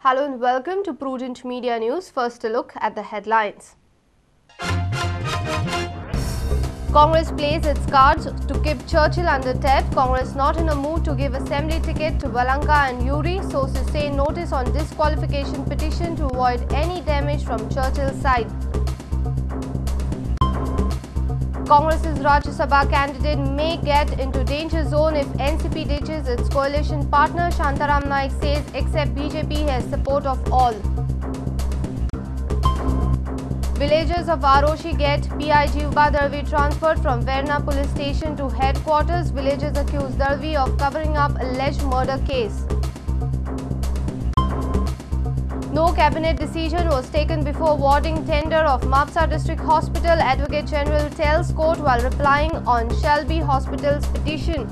Hello and welcome to Prudent Media News. First a look at the headlines. Congress plays its cards to keep Churchill under threat. Congress not in a mood to give assembly ticket to Valanka and Yuri. Sources say notice on disqualification petition to avoid any damage from Churchill's side. Congress's Rajya Sabha candidate may get into danger zone if NCP ditches its coalition partner. Shantaram Naik says except BJP has support of all. Villagers of Aroshi get PI Jiva Darvi transferred from Verna police station to headquarters. Villagers accuse Darvi of covering up alleged murder case. No cabinet decision was taken before awarding tender of Mapsa District Hospital. Advocate General tells court while replying on Shelby Hospital's petition.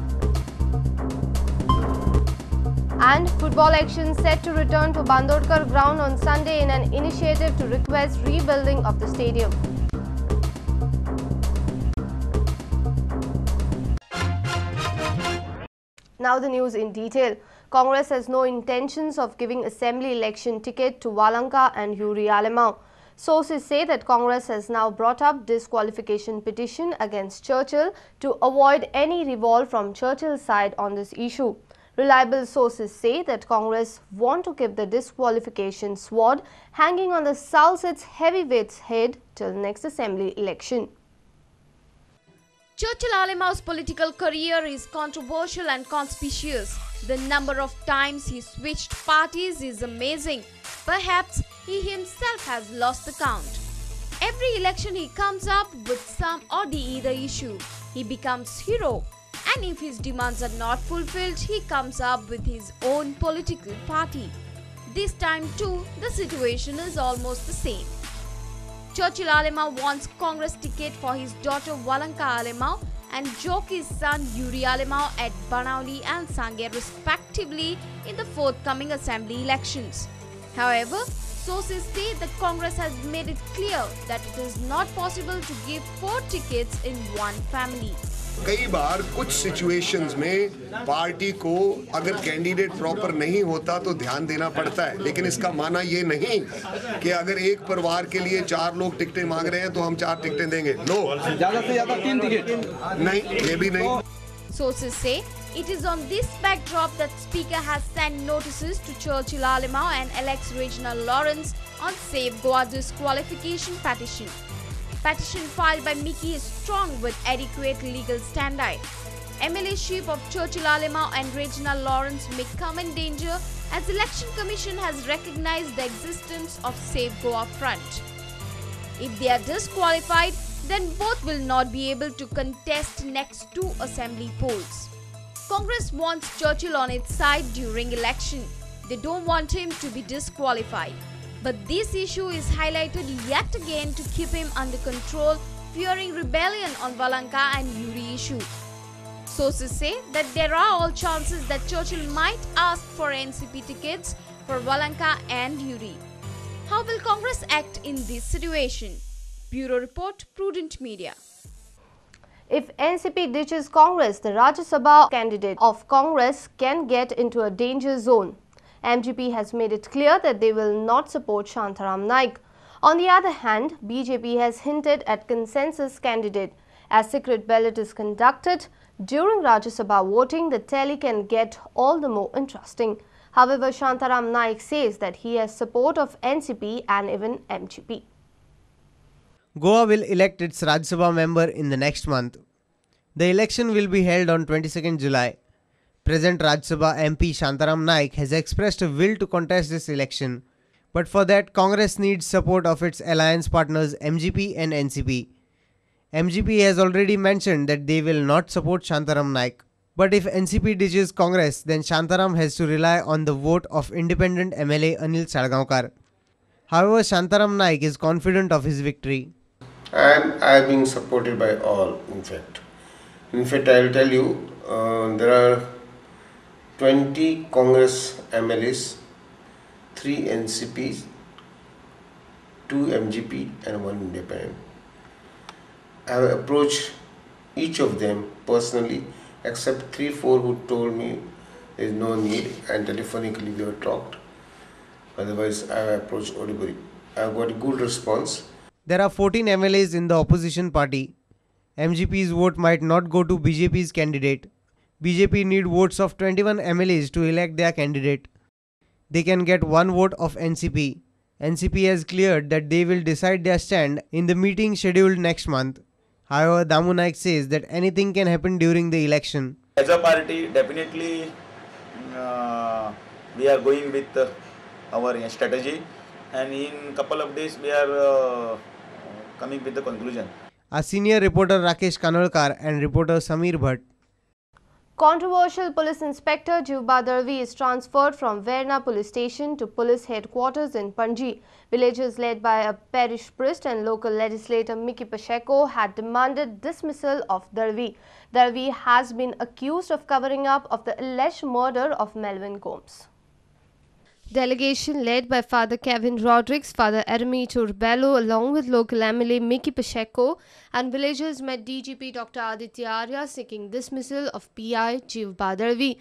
And football action set to return to Bandodkar ground on Sunday in an initiative to request rebuilding of the stadium. Now the news in detail. Congress has no intentions of giving assembly election ticket to Valanka and Yuri Alemão. Sources say that Congress has now brought up disqualification petition against Churchill to avoid any revolt from Churchill's side on this issue. Reliable sources say that Congress want to keep the disqualification sword hanging on the Salset's heavyweight's head till next assembly election. Churchill Alemão's political career is controversial and conspicuous. The number of times he switched parties is amazing. Perhaps he himself has lost the count. Every election he comes up with some or the other issue. He becomes hero. And if his demands are not fulfilled, he comes up with his own political party. This time too, the situation is almost the same. Churchill Alemão wants Congress ticket for his daughter Valanka Alemão and Joki's son Yuri Alemão at Banauli and Sangir respectively in the forthcoming assembly elections. However, sources say that Congress has made it clear that it is not possible to give 4 tickets in one family. कई बार कुछ situations में party को अगर candidate proper नहीं होता तो ध्यान देना पड़ता है, लेकिन इसका माना ये नहीं कि अगर एक परिवार के लिए 4 लोग टिकटें मांग रहे हैं तो हम 4 टिकटें देंगे। नो, ज़्यादा से ज़्यादा 3 टिकट नहीं, ये भी नहीं। Sources say it is on this backdrop that Speaker has sent notices to Churchill Alemão and Alex Reginald Lawrence on Save Goa disqualification petition. Petition filed by Mickey is strong with adequate legal standing. MLA-ship of Churchill Alemão and Reginald Lawrence may come in danger as Election Commission has recognized the existence of Save Goa Front. If they are disqualified, then both will not be able to contest next 2 assembly polls. Congress wants Churchill on its side during election. They don't want him to be disqualified. But this issue is highlighted yet again to keep him under control, fearing rebellion on Valanka and Yuri issue. Sources say that there are all chances that Churchill might ask for NCP tickets for Valanka and Yuri. How will Congress act in this situation? Bureau Report, Prudent Media. If NCP ditches Congress, the Rajya Sabha candidate of Congress can get into a danger zone. MGP has made it clear that they will not support Shantaram Naik. On the other hand, BJP has hinted at consensus candidate. As secret ballot is conducted during Rajya Sabha voting, the tally can get all the more interesting. However, Shantaram Naik says that he has support of NCP and even MGP. Goa will elect its Rajya Sabha member in the next month. The election will be held on 22nd July. Present Rajya Sabha MP Shantaram Naik has expressed a will to contest this election, but for that Congress needs support of its alliance partners MGP and NCP. MGP has already mentioned that they will not support Shantaram Naik. But if NCP ditches Congress, then Shantaram has to rely on the vote of independent MLA Anil Salgaonkar. However, Shantaram Naik is confident of his victory. And I am being supported by all, in fact. In fact, I will tell you, there are 20 Congress MLAs, 3 NCPs, 2 MGP and 1 independent. I have approached each of them personally except 3-4 who told me there is no need, and telephonically they were talked. Otherwise, I have approached Odiburi. I have got a good response. There are 14 MLAs in the opposition party. MGP's vote might not go to BJP's candidate. BJP need votes of 21 MLAs to elect their candidate. They can get one vote of NCP. NCP has cleared that they will decide their stand in the meeting scheduled next month. However, Damu Naik says that anything can happen during the election. As a party, definitely we are going with our strategy, and in couple of days we are coming with the conclusion. Our senior reporter Rakesh Kanolkar and reporter Samir Bhatt. Controversial police inspector Jivba Darvi is transferred from Verna police station to police headquarters in Panji. Villagers led by a parish priest and local legislator Mickey Pacheco had demanded dismissal of Darvi. Darvi has been accused of covering up of the alleged murder of Melvin Combs. Delegation led by Father Kevin Rodrigues, Father Ermito Rebello along with local MLA Mickey Pacheco and villagers met DGP Dr. Aditya Arya seeking dismissal of PI Jivba Darvi.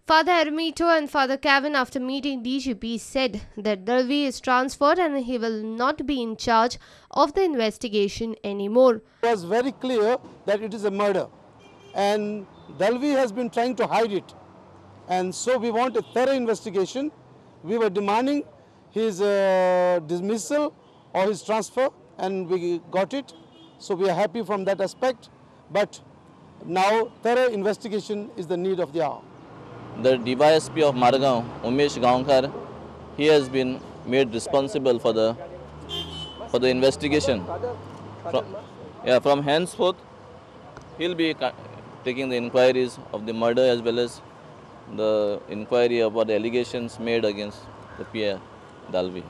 Father Ermito and Father Kevin, after meeting DGP, said that Darvi is transferred and he will not be in charge of the investigation anymore. It was very clear that it is a murder and Darvi has been trying to hide it, and so we want a thorough investigation. We were demanding his dismissal or his transfer, and we got it. So we are happy from that aspect. But now thorough investigation is the need of the hour. The DYSP of Margaon, Umesh Gaonkar, he has been made responsible for the investigation. From henceforth, he'll be taking the inquiries of the murder as well as the inquiry about the allegations made against the PI Dalvi.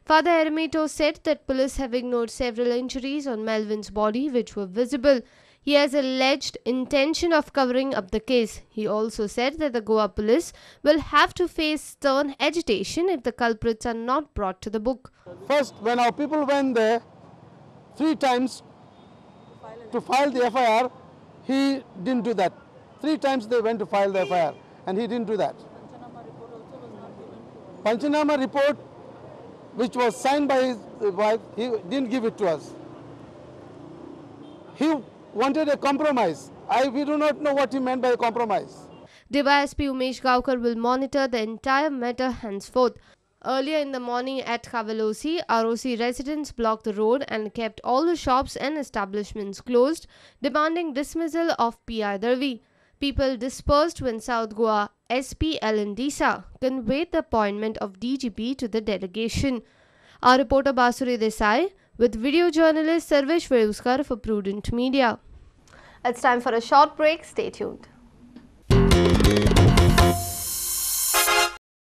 Father Ermito said that police have ignored several injuries on Melvin's body which were visible. He has alleged intention of covering up the case. He also said that the Goa police will have to face stern agitation if the culprits are not brought to the book. First, when our people went there 3 times to file the FIR, he didn't do that. 3 times they went to file the FIR. And he didn't do that. Panchanama report, which was signed by his wife, he didn't give it to us. He wanted a compromise. We do not know what he meant by a compromise. DYSP Umesh Gaonkar will monitor the entire matter henceforth. Earlier in the morning at Kavalosi, ROC residents blocked the road and kept all the shops and establishments closed, demanding dismissal of PI Darvi. People dispersed when South Goa SP Ellen Disa conveyed the appointment of DGP to the delegation. Our reporter Basuri Desai with video journalist Sarvesh Veruskar for Prudent Media. It's time for a short break. Stay tuned.